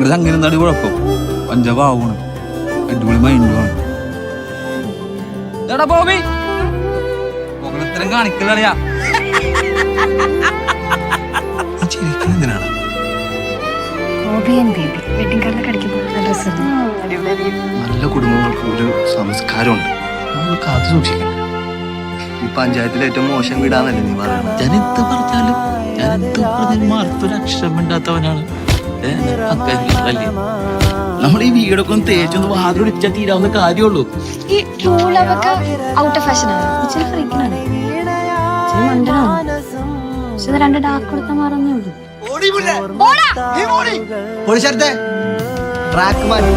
ഭയങ്കര സംഗീതം എന്താടി കുഴപ്പം? പഞ്ചഭാവമാണ്, അടിപൊളി മൈൻഡുമാണ്. ബോബി ഇത്തരം കാണിക്കലറിയാ. എന്തിനാണ് നല്ല കുടുംബങ്ങൾക്ക് ഒരു സംസ്കാരമുണ്ട്, നമ്മൾ കാത്തു സൂക്ഷിക്കണം. ഈ പഞ്ചായത്തിലെ ഏറ്റവും മോശം വീടാന്നല്ലേ നീ പറയുന്നത്? ഞാൻ എന്ത് പറഞ്ഞാലും മാർത്തൊരു അക്ഷരം മിണ്ടാത്തവനാണ്. നമ്മുടെ ഈ വീടൊക്കെ ഒന്ന് തേച്ചൊന്ന് വാതിലൊടിച്ചാൽ തീരാവുന്ന കാര്യമുള്ളൂ. ഈ റൂളൊക്കെ ഔട്ട് ഓഫ് ഫാഷനാണ്. ഇച്ചിരി ഫ്രീക്കനാണ്, ഇച്ചിരി മണ്ടനാണ്. പക്ഷെ രണ്ട് ഡാർക്ക് കൊടുത്താൽ മാറുന്നേ ഉള്ളൂ. ട്രാക്ക് മാറ്റി